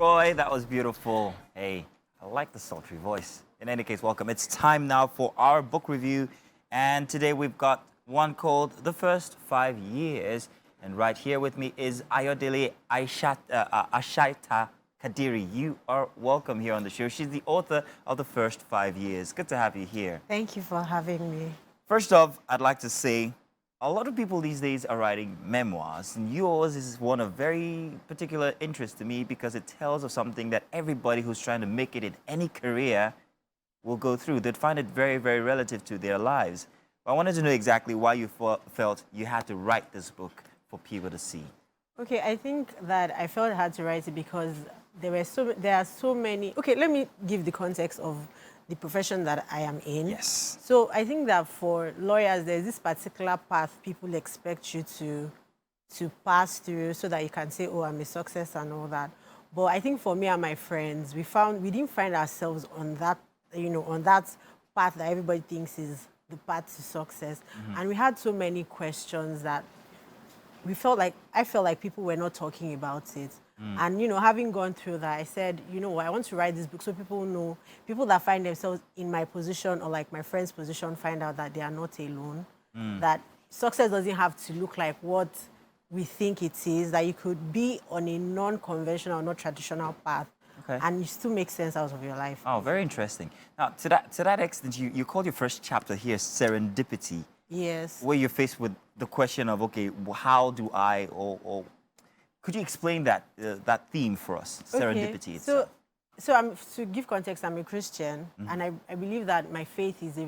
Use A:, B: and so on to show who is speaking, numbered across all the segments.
A: Roy, that was beautiful. Hey, I like the sultry voice. In any case, welcome. It's time now for our book review. And today we've got one called The First 5 Years. And right here with me is Ayodele Kadiri. You are welcome here on the show. She's the author of The First 5 Years. Good to have you here.
B: Thank you for having me.
A: First off, I'd like to say a lot of people these days are writing memoirs, and yours is one of very particular interest to me because it tells of something that everybody who's trying to make it in any career will go through. They'd find it very, very relative to their lives. But I wanted to know exactly why you felt you had to write this book for people to see.
B: Okay, I think that I felt I had to write it because there are so many. Okay, let me give the context of the profession that I am in.
A: Yes.
B: So I think that for lawyers, there's this particular path people expect you to pass through so that you can say, oh, I'm a success and all that. But I think for me and my friends, we didn't find ourselves on that, on that path that everybody thinks is the path to success. Mm-hmm. And we had so many questions that I felt like people were not talking about it. And, having gone through that, I said, I want to write this book so people know, people that find themselves in my position or like my friend's position find out that they are not alone, that success doesn't have to look like what we think it is, that you could be on a non-conventional, not traditional path, and you still make sense out of your life.
A: Oh, very interesting. Now, to that extent, you called your first chapter here Serendipity.
B: Yes.
A: Where you're faced with the question of, okay, how do I, or could you explain that theme for us, serendipity itself?
B: So to give context, I'm a Christian, and I believe that my faith is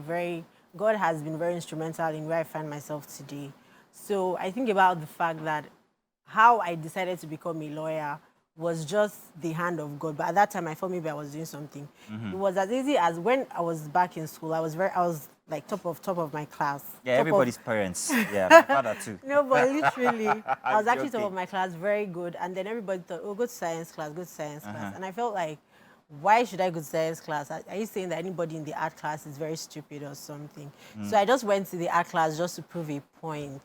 B: God has been very instrumental in where I find myself today. So I think about the fact that how I decided to become a lawyer was just the hand of God. But at that time, I thought maybe I was doing something. It was as easy as when I was back in school, I was like top of my class.
A: Yeah, everybody's parents. Yeah, my father too.
B: No, but literally, I was actually top of my class, very good. And then everybody thought, oh, go to science class, go to science class. And I felt like, why should I go to science class? Are you saying that anybody in the art class is very stupid or something? So I just went to the art class just to prove a point.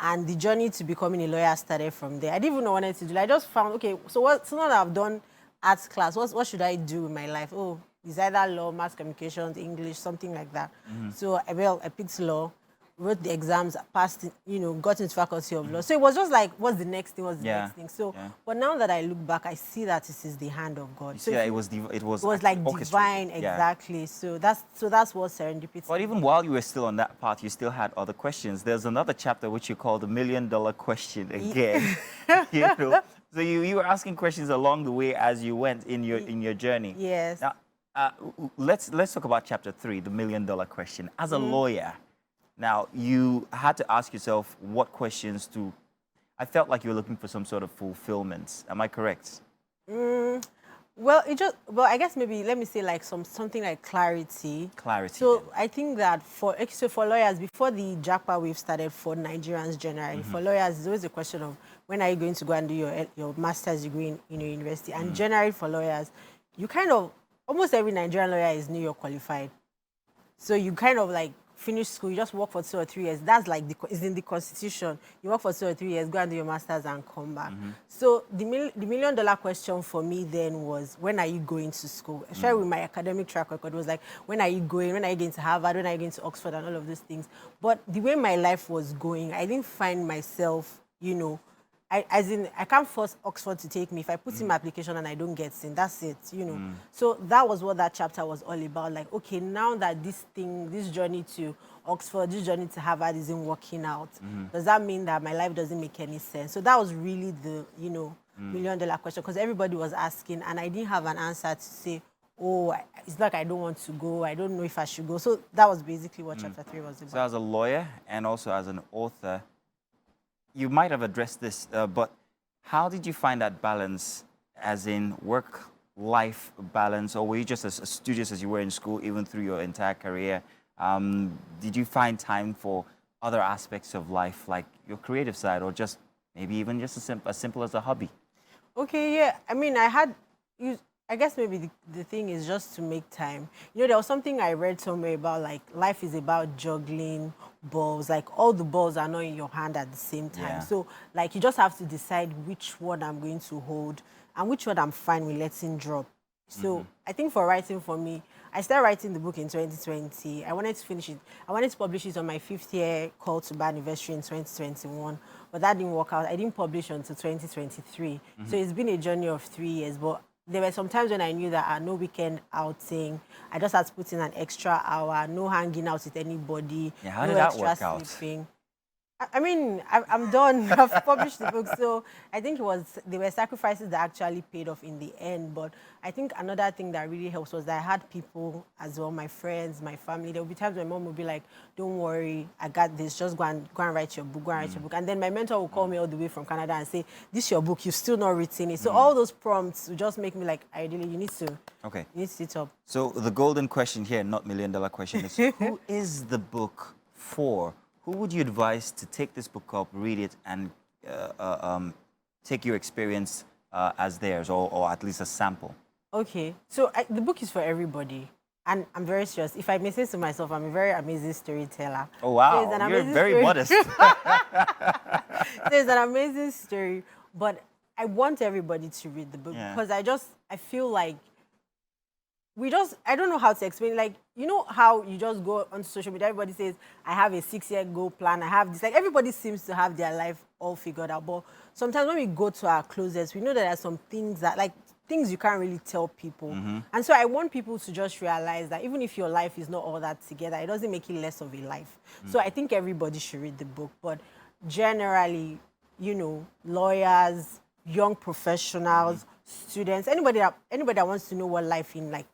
B: And the journey to becoming a lawyer started from there. I didn't even know what I wanted to do. I just found, okay, so now that I've done arts class, what should I do in my life? Oh, it's either law, mass communications, English, something like that. So I picked law, wrote the exams, passed, got into faculty of law. So it was just like, what's the next thing? Next thing? So, but now that I look back, I see that this is the hand of God. So
A: yeah, it was
B: like divine, exactly. So that's what serendipity.
A: But even while you were still on that path, you still had other questions. There's another chapter which you call the $1 million question again. So you were asking questions along the way as you went in your journey.
B: Yes.
A: Now, let's talk about chapter 3, the $1 million question. As a lawyer, now you had to ask yourself what questions to. I felt like you were looking for some sort of fulfillment. Am I correct?
B: Well, I guess maybe let me say like something like clarity.
A: Clarity.
B: So I think that for lawyers, before the jackpot wave started for Nigerians generally, for lawyers, it's always a question of when are you going to go and do your master's degree in your university. And generally for lawyers, you kind of almost every Nigerian lawyer is New York qualified. So you kind of like finish school, you just work for 2 or 3 years. That's like it's in the constitution. You work for 2 or 3 years, go and do your master's and come back. So the $1 million question for me then was, when are you going to school? Especially with my academic track record, was like, when are you going? When are you going to Harvard? When are you going to Oxford? And all of those things. But the way my life was going, I didn't find myself, I can't force Oxford to take me. If I put in my application and I don't get in, that's it, So that was what that chapter was all about. Like, okay, now that this journey to Oxford, this journey to Harvard isn't working out, does that mean that my life doesn't make any sense? So that was really the, $1 million question, because everybody was asking, and I didn't have an answer to say, oh, it's like I don't want to go. I don't know if I should go. So that was basically what chapter 3 was about.
A: So as a lawyer and also as an author, you might have addressed this, but how did you find that balance, as in work-life balance, or were you just as studious as you were in school, even through your entire career? Did you find time for other aspects of life, like your creative side, or just maybe even just as simple as a hobby?
B: Okay, yeah. I mean, I guess maybe the thing is just to make time. There was something I read somewhere about, like, life is about juggling balls. Like, all the balls are not in your hand at the same time. Yeah. So, like, you just have to decide which one I'm going to hold. and which one I'm fine with letting drop. So I think for writing for me, I started writing the book in 2020. I wanted to finish it. I wanted to publish it on my 5th year call to bar anniversary in 2021, but that didn't work out. I didn't publish until 2023. So it's been a journey of 3 years, but there were some times when I knew that I had no weekend outing. I just had to put in an extra hour, no hanging out with anybody,
A: Yeah, how
B: no
A: did that
B: extra
A: work out?
B: sleeping. I mean, I'm done. I've published the book, so I think there were sacrifices that actually paid off in the end. But I think another thing that really helps was that I had people as well, my friends, my family. There would be times when mom would be like, "Don't worry, I got this. Just go and write your book. Go and write your book." And then my mentor would call me all the way from Canada and say, "This is your book. You've still not written it." So all those prompts would just make me like, "Ideally, you need to sit up."
A: So the golden question here, not $1,000,000 question, is who is the book for? Who would you advise to take this book up, read it, and take your experience as theirs, or at least a sample?
B: Okay, so the book is for everybody. And I'm very serious. If I may say so myself, I'm a very amazing storyteller.
A: Oh, wow. You're very modest.
B: There's an amazing story. But I want everybody to read the book because I feel like I don't know how to explain. Like, you know how you just go onto social media, everybody says, I have a 6-year goal plan, I have this. Like, everybody seems to have their life all figured out. But sometimes when we go to our closest, we know that there are some things that, like, things you can't really tell people. And so I want people to just realize that even if your life is not all that together, it doesn't make it less of a life. So I think everybody should read the book. But generally, you know, lawyers, young professionals, students, anybody that wants to know what life in like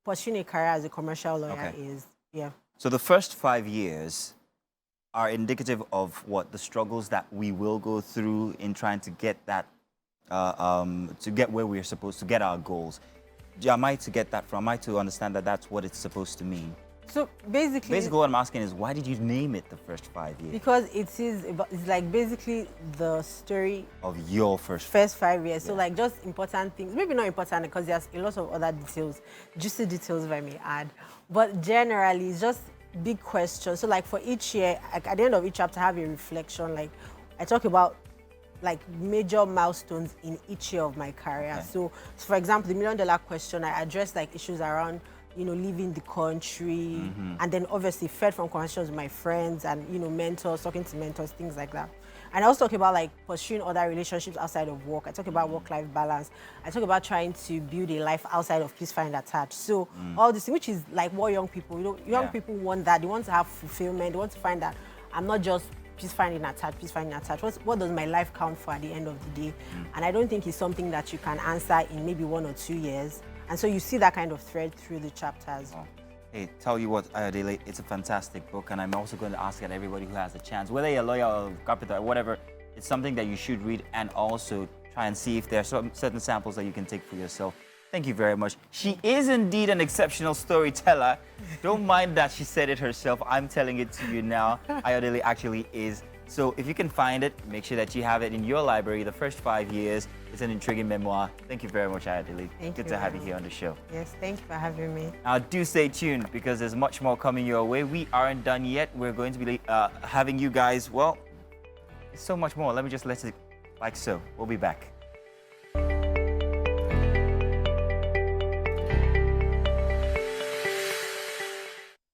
B: pursuing a career as a commercial lawyer is. Yeah.
A: So the first 5 years are indicative of what the struggles that we will go through in trying to get that, to get where we're supposed to get our goals. Am I to get that from? Am I to understand that that's what it's supposed to mean?
B: So basically
A: what I'm asking is, why did you name it the first 5 years?
B: Because it's like basically the story
A: of your first
B: 5 years. So like just important things, maybe not important because there's a lot of other details, juicy details if I may add. But generally it's just big questions. So like for each year, like at the end of each chapter, I have a reflection. Like I talk about like major milestones in each year of my career. So for example, the $1 million question, I address like issues around, you know, leaving the country, and then obviously fed from conversations with my friends and, you know, mentors, talking to mentors, things like that. And I also talk about like pursuing other relationships outside of work. I talk about work-life balance. I talk about trying to build a life outside of peace, find, attached. So all this, which is like what young people, you know, young people want that. They want to have fulfillment. They want to find that I'm not just peace finding attached, peace finding attached. What does my life count for at the end of the day? And I don't think it's something that you can answer in maybe 1 or 2 years. And so you see that kind of thread through the chapters.
A: Oh. Hey, tell you what, Ayodele, it's a fantastic book, and I'm also going to ask that everybody who has a chance, whether you're a lawyer or carpenter or whatever, it's something that you should read and also try and see if there are certain samples that you can take for yourself. Thank you very much. She is indeed an exceptional storyteller. Don't mind that she said it herself. I'm telling it to you now. Ayodele actually is. So if you can find it, make sure that you have it in your library. The first 5 years. It's an intriguing memoir. Thank you very much, Ayodele. Good to have you here on the show.
B: Yes, thank you for having me.
A: Now do stay tuned because there's much more coming your way. We aren't done yet. We're going to be having you guys, well, so much more. Let me just let it like so. We'll be back.